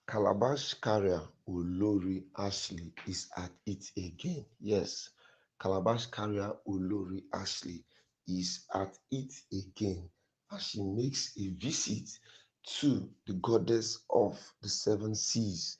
Calabash carrier Olori Ashley is at it again. Yes, Calabash carrier Olori Ashley is at it again as she makes a visit to the goddess of the seven seas,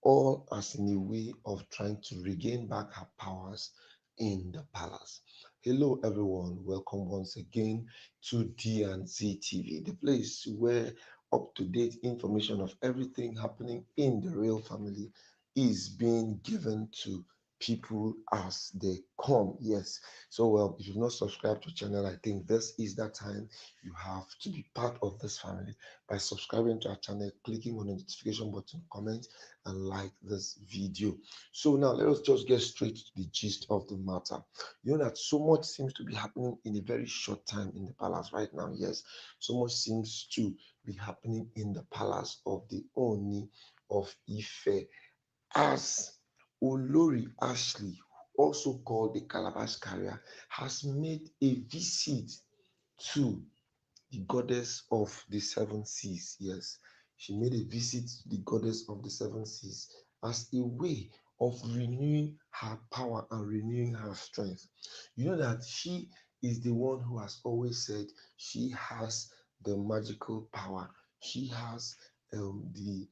all as in a way of trying to regain back her powers in the palace. Hello, everyone. Welcome once again to D&Z TV, the place where up to date information of everything happening in the real family is being given to people as they come. Yes. So, well, if you've not subscribed to the channel, I think this is that time you have to be part of this family by subscribing to our channel, clicking on the notification button, comment, and like this video. So, now let us just get straight to the gist of the matter. You know that so much seems to be happening in a very short time in the palace right now. Yes, so much seems to be happening in the palace of the Ooni of Ife as Olori Ashley, also called the Calabash Carrier, has made a visit to the goddess of the seven seas. Yes, she made a visit to the goddess of the seven seas as a way of renewing her power and renewing her strength. You know that she is the one who has always said she has the magical power. She has the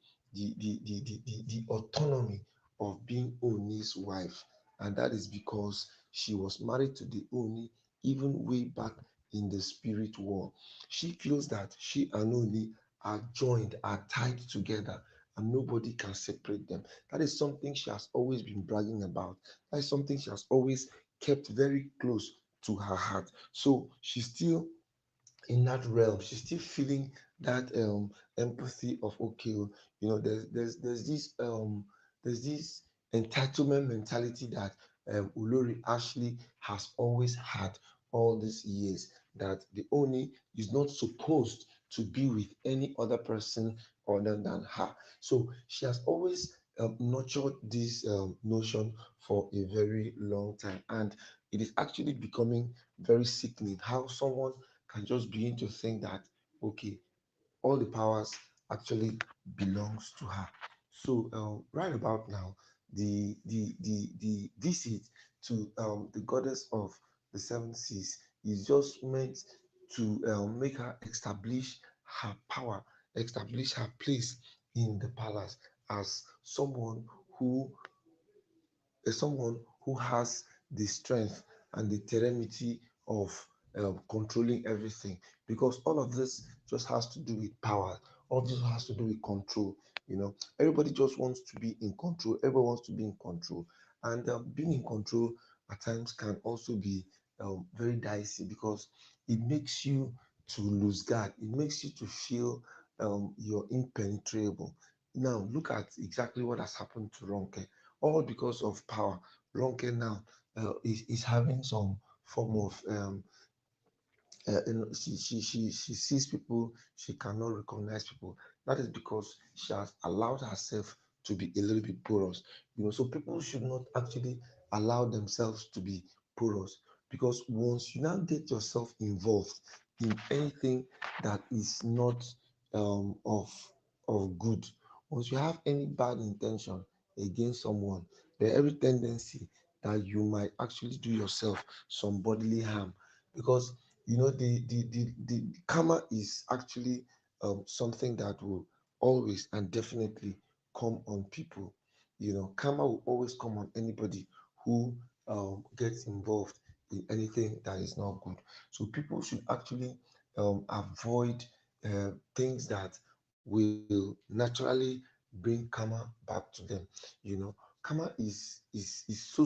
autonomy of being Oni's wife, and that is because she was married to the Oni even way back in the spirit world. She feels that she and Ooni are joined, are tied together, and nobody can separate them. That is something she has always been bragging about. That is something she has always kept very close to her heart. So she's still in that realm. She's still feeling that empathy of okay, there's this entitlement mentality that Olori Ashley has always had all these years, that the Oni is not supposed to be with any other person other than her. So she has always nurtured this notion for a very long time, and it is actually becoming very sickening how someone can just begin to think that okay, all the powers actually belongs to her. So right about now, the visit to the goddess of the seven seas is just meant to make her establish her power, establish her place in the palace as who someone who has the strength and the temerity of controlling everything, because all of this just has to do with power. All this has to do with control. Everybody just wants to be in control. Everyone wants to be in control, and being in control at times can also be very dicey because it makes you to lose guard. It makes you to feel you're impenetrable. Now look at exactly what has happened to Ronke, all because of power. Ronke now is having some form of she sees people, she cannot recognize people. That is because she has allowed herself to be a little bit porous. So people should not actually allow themselves to be porous, because once you now get yourself involved in anything that is not of good, once you have any bad intention against someone, there every tendency that you might actually do yourself some bodily harm, because the karma is actually something that will always and definitely come on people. Karma will always come on anybody who gets involved in anything that is not good. So people should actually avoid things that will naturally bring karma back to them. Karma is so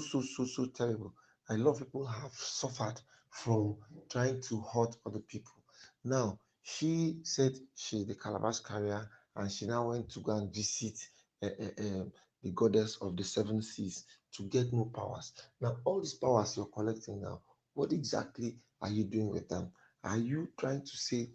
terrible. A lot of people have suffered from trying to hurt other people. Now, she said she's the Calabash carrier, and she now went to go and visit the goddess of the seven seas to get more powers. Now, all these powers you're collecting now, what exactly are you doing with them? Are you trying to say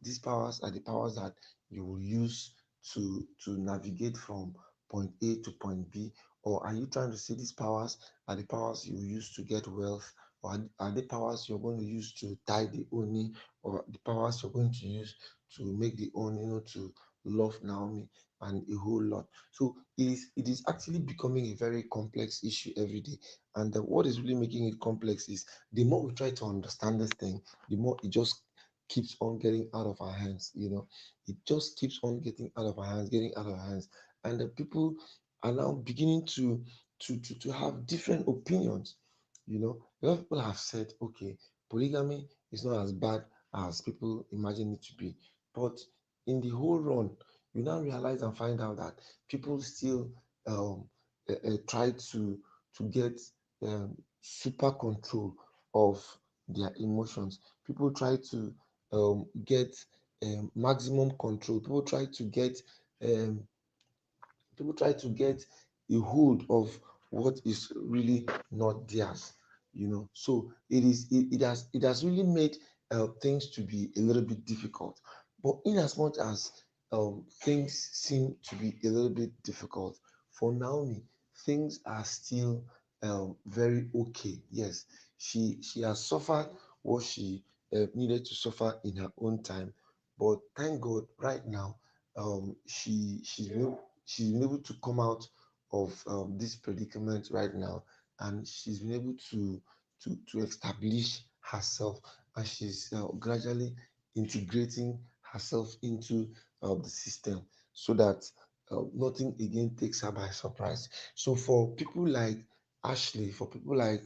these powers are the powers that you will use to navigate from point A to point B, or are you trying to say these powers are the powers you use to get wealth or are the powers you're going to use to tie the Ooni, or the powers you're going to use to make the Ooni, to love Naomi, and a whole lot. So it is actually becoming a very complex issue every day. And what is really making it complex is the more we try to understand this thing, the more it just keeps on getting out of our hands. It just keeps on getting out of our hands, getting out of our hands. And the people are now beginning to have different opinions. A lot of people have said, okay, polygamy is not as bad as people imagine it to be. But in the whole run, you now realize and find out that people still um, try to get super control of their emotions. People try to get maximum control. Um, people try to get a hold of what is really not theirs. So it has really made things to be a little bit difficult. But in as much as things seem to be a little bit difficult for Naomi, things are still very okay. Yes, she has suffered what she needed to suffer in her own time, but thank God right now, she's been able to come out of this predicament right now, and she's been able to establish herself, and she's gradually integrating herself into the system, so that nothing again takes her by surprise. So for people like Ashley, for people like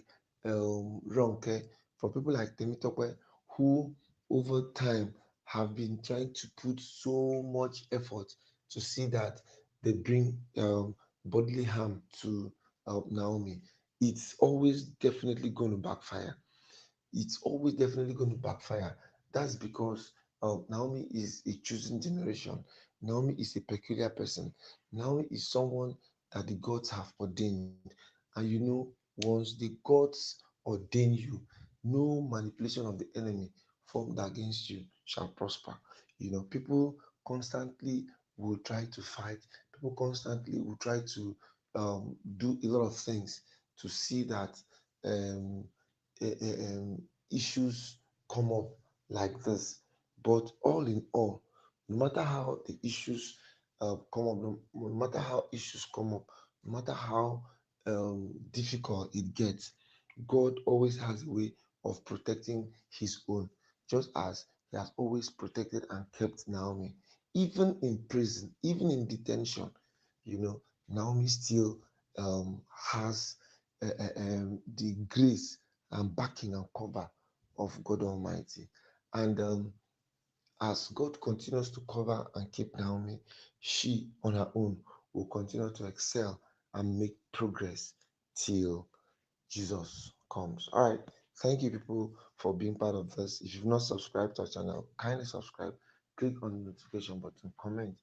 Ronke, for people like Temitope, who over time have been trying to put so much effort to see that they bring bodily harm to Naomi, it's always definitely going to backfire. It's always definitely going to backfire. That's because Naomi is a chosen generation. Naomi is a peculiar person. Naomi is someone that the gods have ordained. And once the gods ordain you, no manipulation of the enemy formed against you shall prosper. People constantly will try to fight. People constantly will try to do a lot of things to see that um, issues come up like this. But all in all, no matter how the issues come up, no matter how issues come up, no matter how difficult it gets, God always has a way of protecting his own, just as he has always protected and kept Naomi. Even in prison, even in detention, Naomi still has the grace and backing and cover of God Almighty. And as God continues to cover and keep Naomi, she on her own will continue to excel and make progress till Jesus comes. All right. Thank you, people, for being part of this. If you've not subscribed to our channel, kindly subscribe, click on the notification button, comment,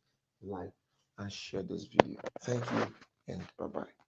like, and share this video. Thank you, and bye bye.